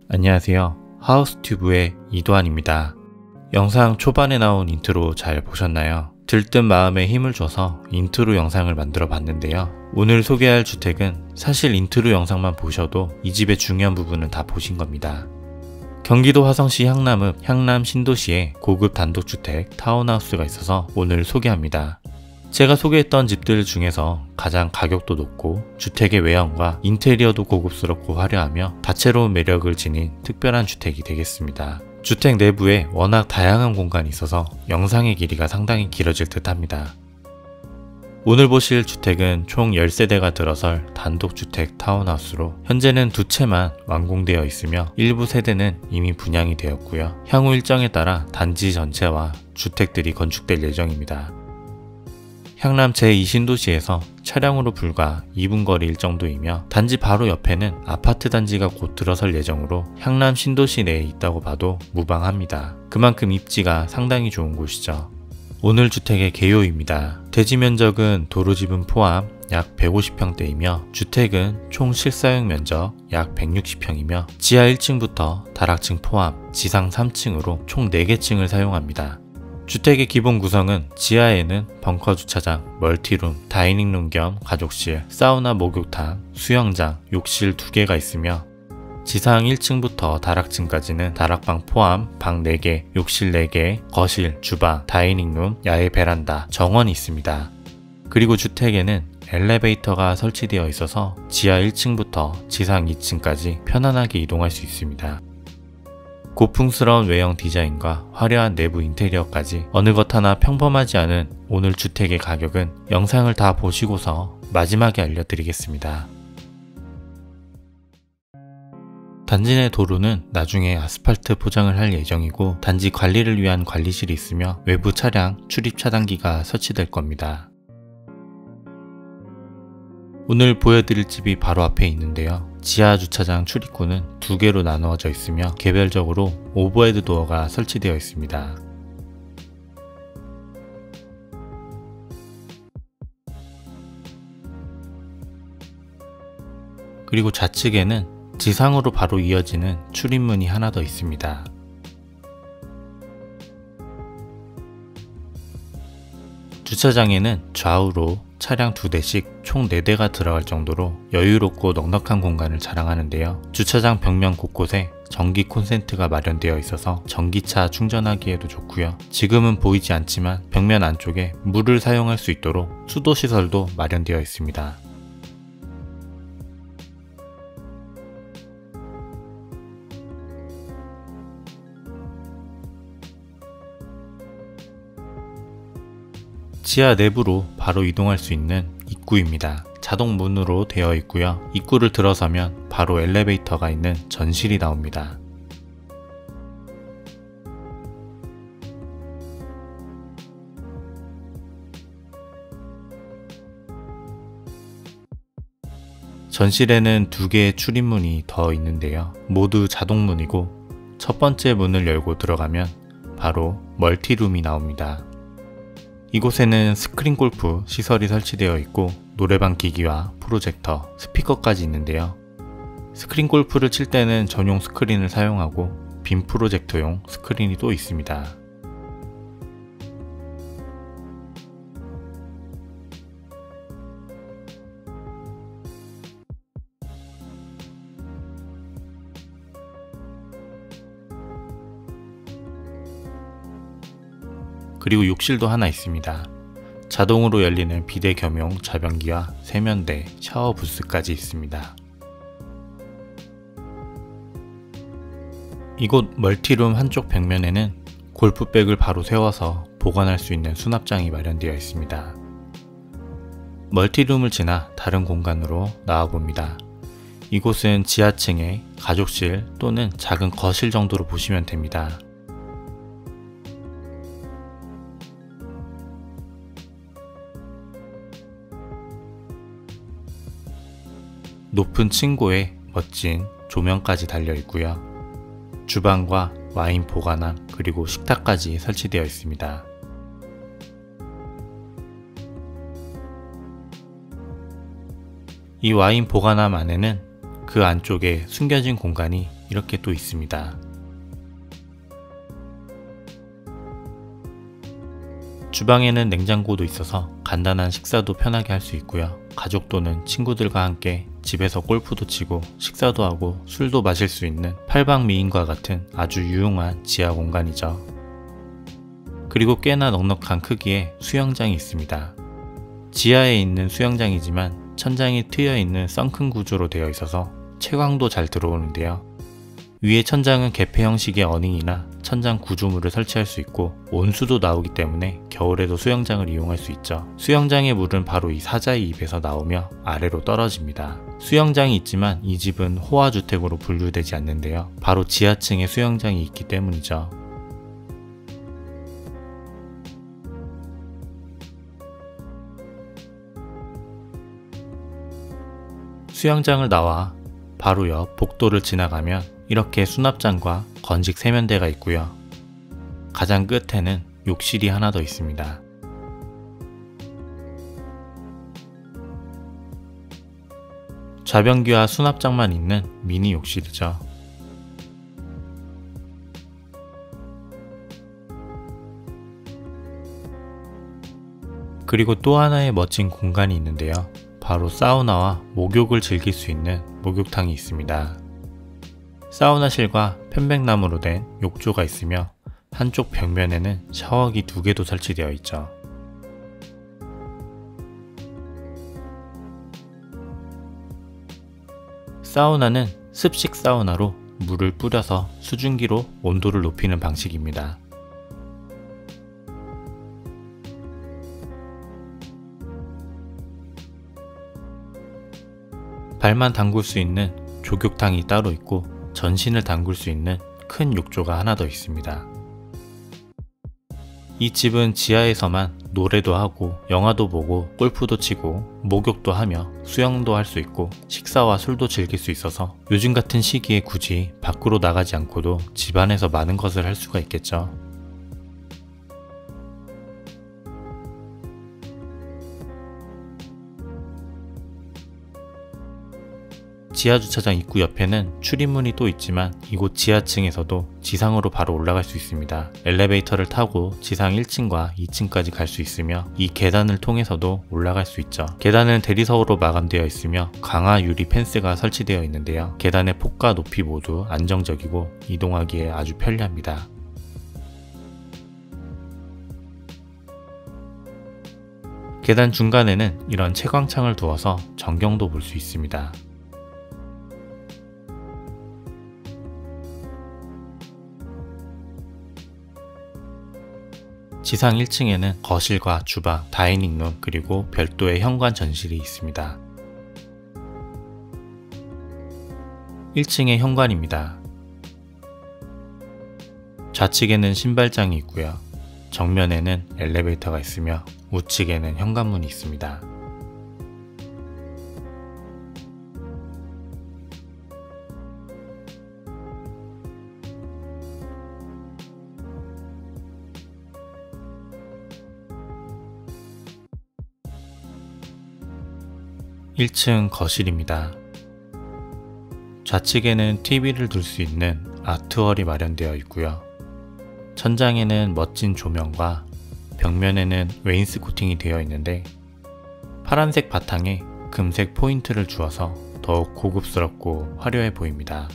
안녕하세요. 하우스튜브의 이도환입니다. 영상 초반에 나온 인트로 잘 보셨나요? 들뜬 마음에 힘을 줘서 인트로 영상을 만들어 봤는데요. 오늘 소개할 주택은 사실 인트로 영상만 보셔도 이 집의 중요한 부분은 다 보신 겁니다. 경기도 화성시 향남읍 향남 신도시에 고급 단독주택 타운하우스가 있어서 오늘 소개합니다. 제가 소개했던 집들 중에서 가장 가격도 높고 주택의 외형과 인테리어도 고급스럽고 화려하며 다채로운 매력을 지닌 특별한 주택이 되겠습니다. 주택 내부에 워낙 다양한 공간이 있어서 영상의 길이가 상당히 길어질 듯 합니다. 오늘 보실 주택은 총 10세대가 들어설 단독주택 타운하우스로 현재는 2채만 완공되어 있으며 일부 세대는 이미 분양이 되었고요. 향후 일정에 따라 단지 전체와 주택들이 건축될 예정입니다. 향남 제2신도시에서 차량으로 불과 2분 거리일 정도이며 단지 바로 옆에는 아파트 단지가 곧 들어설 예정으로 향남 신도시 내에 있다고 봐도 무방합니다. 그만큼 입지가 상당히 좋은 곳이죠. 오늘 주택의 개요입니다. 대지 면적은 도로지분 포함 약 150평대이며 주택은 총 실사용 면적 약 160평이며 지하 1층부터 다락층 포함 지상 3층으로 총 4개 층을 사용합니다. 주택의 기본 구성은 지하에는 벙커 주차장, 멀티룸, 다이닝룸 겸 가족실, 사우나 목욕탕, 수영장, 욕실 2개가 있으며 지상 1층부터 다락층까지는 다락방 포함 방 4개, 욕실 4개, 거실, 주방, 다이닝룸, 야외 베란다, 정원이 있습니다. 그리고 주택에는 엘리베이터가 설치되어 있어서 지하 1층부터 지상 2층까지 편안하게 이동할 수 있습니다. 고풍스러운 외형 디자인과 화려한 내부 인테리어까지 어느 것 하나 평범하지 않은 오늘 주택의 가격은 영상을 다 보시고서 마지막에 알려드리겠습니다. 단지 내 도로는 나중에 아스팔트 포장을 할 예정이고 단지 관리를 위한 관리실이 있으며 외부 차량 출입 차단기가 설치될 겁니다. 오늘 보여드릴 집이 바로 앞에 있는데요. 지하 주차장 출입구는 2개로 나누어져 있으며 개별적으로 오버헤드 도어가 설치되어 있습니다. 그리고 좌측에는 지상으로 바로 이어지는 출입문이 하나 더 있습니다. 주차장에는 좌우로 차량 2대씩 총 4대가 들어갈 정도로 여유롭고 넉넉한 공간을 자랑하는데요. 주차장 벽면 곳곳에 전기 콘센트가 마련되어 있어서 전기차 충전하기에도 좋고요. 지금은 보이지 않지만 벽면 안쪽에 물을 사용할 수 있도록 수도시설도 마련되어 있습니다. 지하 내부로 바로 이동할 수 있는 입구입니다. 자동 문으로 되어 있고요. 입구를 들어서면 바로 엘리베이터가 있는 전실이 나옵니다. 전실에는 2개의 출입문이 더 있는데요. 모두 자동문이고 첫 번째 문을 열고 들어가면 바로 멀티룸이 나옵니다. 이곳에는 스크린 골프 시설이 설치되어 있고 노래방 기기와 프로젝터, 스피커까지 있는데요. 스크린 골프를 칠 때는 전용 스크린을 사용하고 빔 프로젝터용 스크린이 또 있습니다. 그리고 욕실도 하나 있습니다. 자동으로 열리는 비데 겸용 자변기와 세면대, 샤워 부스까지 있습니다. 이곳 멀티룸 한쪽 벽면에는 골프백을 바로 세워서 보관할 수 있는 수납장이 마련되어 있습니다. 멀티룸을 지나 다른 공간으로 나와봅니다. 이곳은 지하층의 가족실 또는 작은 거실 정도로 보시면 됩니다. 높은 층고에 멋진 조명까지 달려 있고요. 주방과 와인 보관함 그리고 식탁까지 설치되어 있습니다. 이 와인 보관함 안에는 그 안쪽에 숨겨진 공간이 이렇게 또 있습니다. 주방에는 냉장고도 있어서 간단한 식사도 편하게 할 수 있고요. 가족 또는 친구들과 함께 집에서 골프도 치고 식사도 하고 술도 마실 수 있는 팔방미인과 같은 아주 유용한 지하 공간이죠. 그리고 꽤나 넉넉한 크기의 수영장이 있습니다. 지하에 있는 수영장이지만 천장이 트여있는 썬큰 구조로 되어 있어서 채광도 잘 들어오는데요. 위에 천장은 개폐 형식의 어닝이나 천장 구조물을 설치할 수 있고 온수도 나오기 때문에 겨울에도 수영장을 이용할 수 있죠. 수영장의 물은 바로 이 사자의 입에서 나오며 아래로 떨어집니다. 수영장이 있지만 이 집은 호화주택으로 분류되지 않는데요. 바로 지하층에 수영장이 있기 때문이죠. 수영장을 나와 바로 옆 복도를 지나가면 이렇게 수납장과 건식 세면대가 있고요. 가장 끝에는 욕실이 하나 더 있습니다. 좌변기와 수납장만 있는 미니 욕실이죠. 그리고 또 하나의 멋진 공간이 있는데요. 바로 사우나와 목욕을 즐길 수 있는 목욕탕이 있습니다. 사우나실과 편백나무로 된 욕조가 있으며 한쪽 벽면에는 샤워기 2개도 설치되어 있죠. 사우나는 습식 사우나로 물을 뿌려서 수증기로 온도를 높이는 방식입니다. 발만 담글 수 있는 조격탕이 따로 있고 전신을 담글 수 있는 큰 욕조가 하나 더 있습니다. 이 집은 지하에서만 노래도 하고 영화도 보고 골프도 치고 목욕도 하며 수영도 할 수 있고 식사와 술도 즐길 수 있어서 요즘 같은 시기에 굳이 밖으로 나가지 않고도 집 안에서 많은 것을 할 수가 있겠죠. 지하주차장 입구 옆에는 출입문이 또 있지만 이곳 지하층에서도 지상으로 바로 올라갈 수 있습니다. 엘리베이터를 타고 지상 1층과 2층까지 갈 수 있으며 이 계단을 통해서도 올라갈 수 있죠. 계단은 대리석으로 마감되어 있으며 강화 유리 펜스가 설치되어 있는데요. 계단의 폭과 높이 모두 안정적이고 이동하기에 아주 편리합니다. 계단 중간에는 이런 채광창을 두어서 전경도 볼 수 있습니다. 지상 1층에는 거실과 주방, 다이닝룸 그리고 별도의 현관 전실이 있습니다. 1층의 현관입니다. 좌측에는 신발장이 있고요. 정면에는 엘리베이터가 있으며 우측에는 현관문이 있습니다. (1층) 거실입니다. 좌측에는 TV를 둘 수 있는 아트월이 마련되어 있고요. 천장에는 멋진 조명과 벽면에는 웨인스코팅이 되어 있는데 파란색 바탕에 금색 포인트를 주어서 더욱 고급스럽고 화려해 보입니다.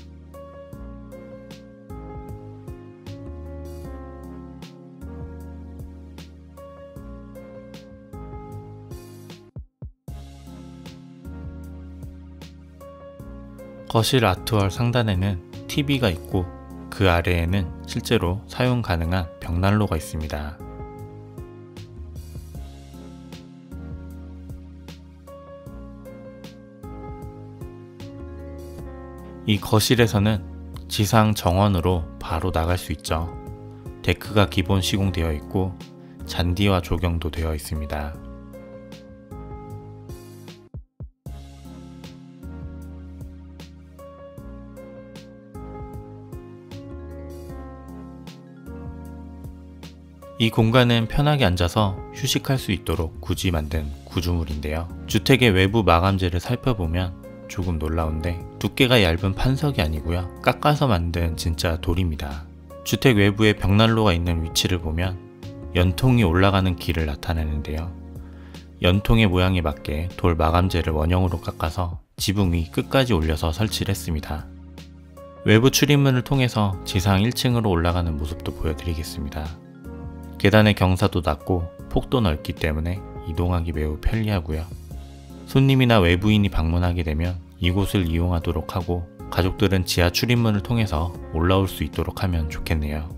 거실 아트월 상단에는 TV가 있고 그 아래에는 실제로 사용 가능한 벽난로가 있습니다. 이 거실에서는 지상 정원으로 바로 나갈 수 있죠. 데크가 기본 시공되어 있고 잔디와 조경도 되어 있습니다. 이 공간은 편하게 앉아서 휴식할 수 있도록 굳이 만든 구조물인데요. 주택의 외부 마감재를 살펴보면 조금 놀라운데 두께가 얇은 판석이 아니고요. 깎아서 만든 진짜 돌입니다. 주택 외부에 벽난로가 있는 위치를 보면 연통이 올라가는 길을 나타내는데요. 연통의 모양에 맞게 돌 마감재를 원형으로 깎아서 지붕 위 끝까지 올려서 설치를 했습니다. 외부 출입문을 통해서 지상 1층으로 올라가는 모습도 보여드리겠습니다. 계단의 경사도 낮고 폭도 넓기 때문에 이동하기 매우 편리하고요. 손님이나 외부인이 방문하게 되면 이곳을 이용하도록 하고 가족들은 지하 출입문을 통해서 올라올 수 있도록 하면 좋겠네요.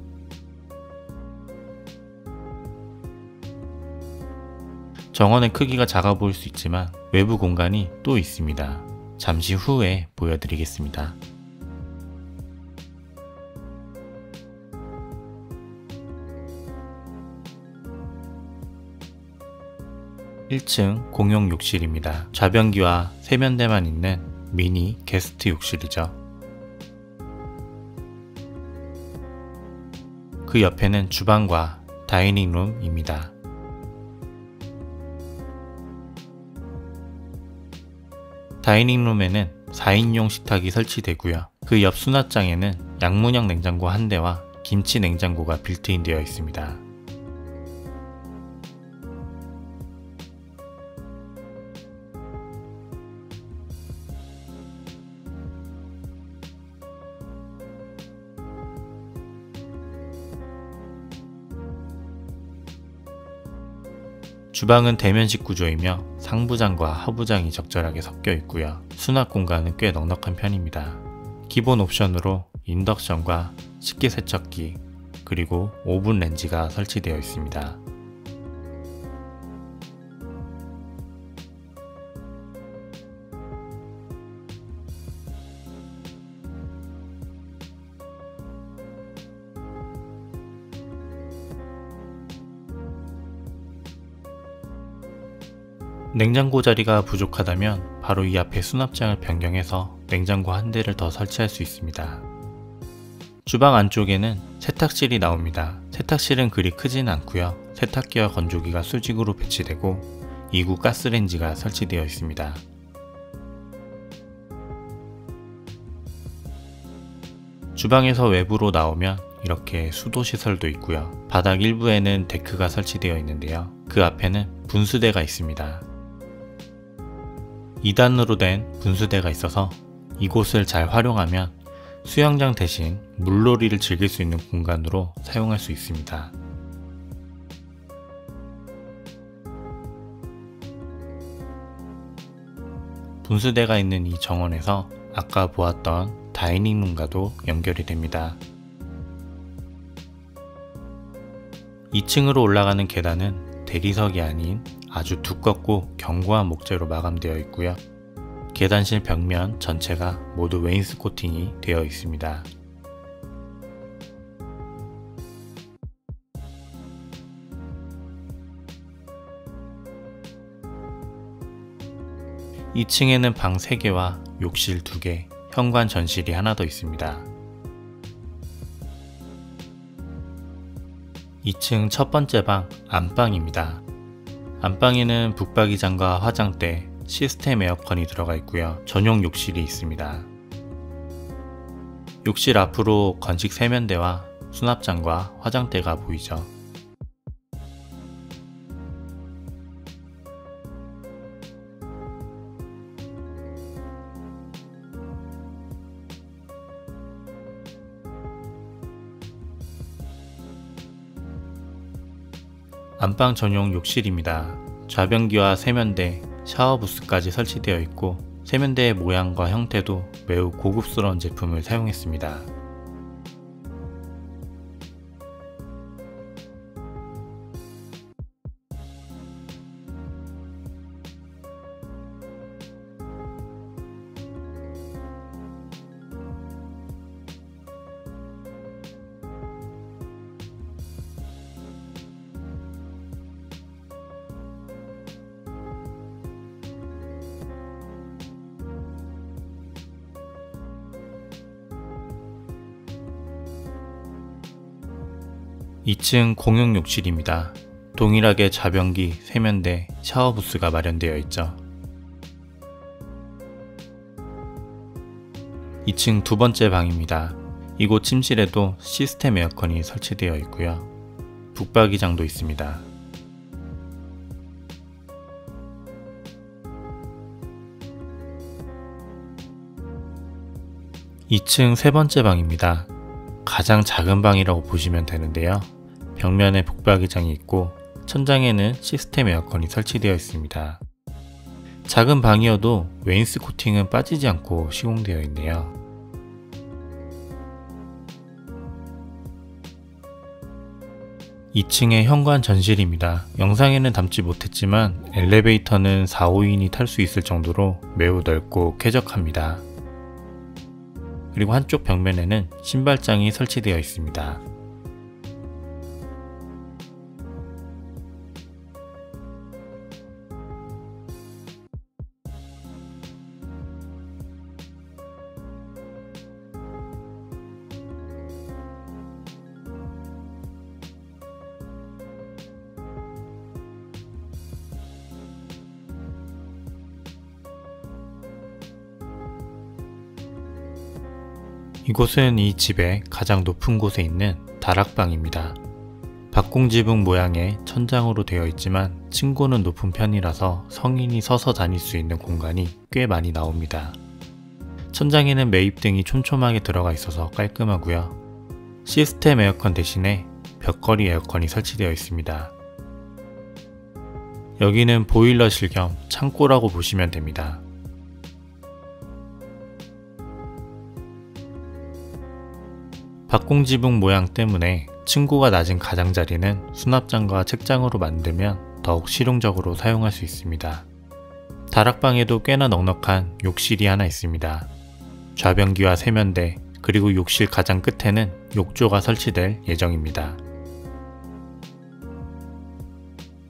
정원의 크기가 작아 보일 수 있지만 외부 공간이 또 있습니다. 잠시 후에 보여드리겠습니다. 1층 공용 욕실입니다. 좌변기와 세면대만 있는 미니 게스트 욕실이죠. 그 옆에는 주방과 다이닝룸입니다. 다이닝룸에는 4인용 식탁이 설치되고요. 그 옆 수납장에는 양문형 냉장고 한 대와 김치 냉장고가 빌트인 되어 있습니다. 주방은 대면식 구조이며 상부장과 하부장이 적절하게 섞여 있고요. 수납 공간은 꽤 넉넉한 편입니다. 기본 옵션으로 인덕션과 식기세척기 그리고 오븐 렌지가 설치되어 있습니다. 냉장고 자리가 부족하다면 바로 이 앞에 수납장을 변경해서 냉장고 한 대를 더 설치할 수 있습니다. 주방 안쪽에는 세탁실이 나옵니다. 세탁실은 그리 크진 않고요. 세탁기와 건조기가 수직으로 배치되고 2구 가스레인지가 설치되어 있습니다. 주방에서 외부로 나오면 이렇게 수도시설도 있고요. 바닥 일부에는 데크가 설치되어 있는데요. 그 앞에는 분수대가 있습니다. 2단으로 된 분수대가 있어서 이곳을 잘 활용하면 수영장 대신 물놀이를 즐길 수 있는 공간으로 사용할 수 있습니다. 분수대가 있는 이 정원에서 아까 보았던 다이닝룸과도 연결이 됩니다. 2층으로 올라가는 계단은 대리석이 아닌 아주 두껍고 견고한 목재로 마감되어 있고요. 계단실 벽면 전체가 모두 웨인스코팅이 되어 있습니다. (2층에는) 방 3개와 욕실 2개, 현관 전실이 하나 더 있습니다. 2층 첫 번째 방 안방입니다. 안방에는 북박이장과 화장대, 시스템 에어컨이 들어가 있고요. 전용 욕실이 있습니다. 욕실 앞으로 건식 세면대와 수납장과 화장대가 보이죠. 안방 전용 욕실입니다. 좌변기와 세면대, 샤워부스까지 설치되어 있고 세면대의 모양과 형태도 매우 고급스러운 제품을 사용했습니다. (2층) 공용 욕실입니다. 동일하게 좌변기, 세면대, 샤워부스가 마련되어 있죠. 2층 두 번째 방입니다. 이곳 침실에도 시스템 에어컨이 설치되어 있고요. 북박이장도 있습니다. 2층 세 번째 방입니다. 가장 작은 방이라고 보시면 되는데요. 벽면에 북박이장이 있고 천장에는 시스템 에어컨이 설치되어 있습니다. 작은 방이어도 웨인스코팅은 빠지지 않고 시공되어 있네요. 2층의 현관 전실입니다. 영상에는 담지 못했지만 엘리베이터는 4, 5인이 탈 수 있을 정도로 매우 넓고 쾌적합니다. 그리고 한쪽 벽면에는 신발장이 설치되어 있습니다. 이곳은 이 집의 가장 높은 곳에 있는 다락방입니다. 박공지붕 모양의 천장으로 되어 있지만 층고는 높은 편이라서 성인이 서서 다닐 수 있는 공간이 꽤 많이 나옵니다. 천장에는 매입등이 촘촘하게 들어가 있어서 깔끔하고요. 시스템 에어컨 대신에 벽걸이 에어컨이 설치되어 있습니다. 여기는 보일러실 겸 창고라고 보시면 됩니다. 박공지붕 모양 때문에 층고가 낮은 가장자리는 수납장과 책장으로 만들면 더욱 실용적으로 사용할 수 있습니다. 다락방에도 꽤나 넉넉한 욕실이 하나 있습니다. 좌변기와 세면대, 그리고 욕실 가장 끝에는 욕조가 설치될 예정입니다.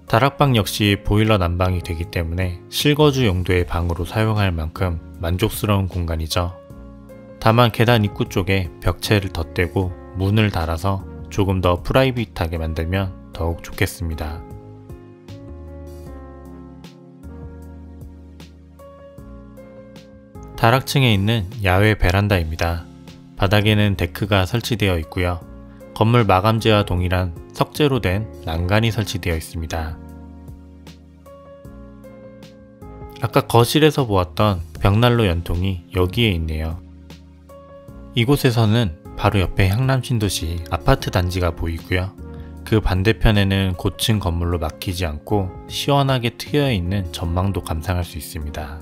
다락방 역시 보일러 난방이 되기 때문에 실거주 용도의 방으로 사용할 만큼 만족스러운 공간이죠. 다만 계단 입구 쪽에 벽체를 덧대고 문을 달아서 조금 더 프라이빗하게 만들면 더욱 좋겠습니다. 다락층에 있는 야외 베란다입니다. 바닥에는 데크가 설치되어 있고요. 건물 마감재와 동일한 석재로 된 난간이 설치되어 있습니다. 아까 거실에서 보았던 벽난로 연통이 여기에 있네요. 이곳에서는 바로 옆에 향남신도시 아파트 단지가 보이고요. 그 반대편에는 고층 건물로 막히지 않고 시원하게 트여있는 전망도 감상할 수 있습니다.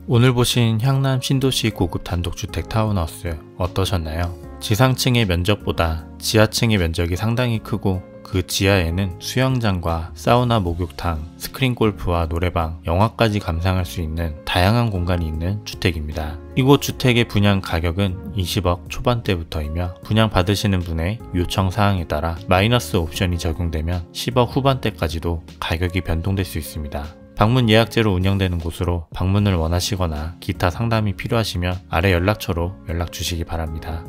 오늘 보신 향남 신도시 고급 단독주택 타운하우스 어떠셨나요? 지상층의 면적보다 지하층의 면적이 상당히 크고 그 지하에는 수영장과 사우나 목욕탕, 스크린 골프와 노래방, 영화까지 감상할 수 있는 다양한 공간이 있는 주택입니다. 이곳 주택의 분양 가격은 20억 초반대부터이며 분양 받으시는 분의 요청 사항에 따라 마이너스 옵션이 적용되면 10억 후반대까지도 가격이 변동될 수 있습니다. 방문 예약제로 운영되는 곳으로 방문을 원하시거나 기타 상담이 필요하시면 아래 연락처로 연락 주시기 바랍니다.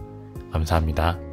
감사합니다.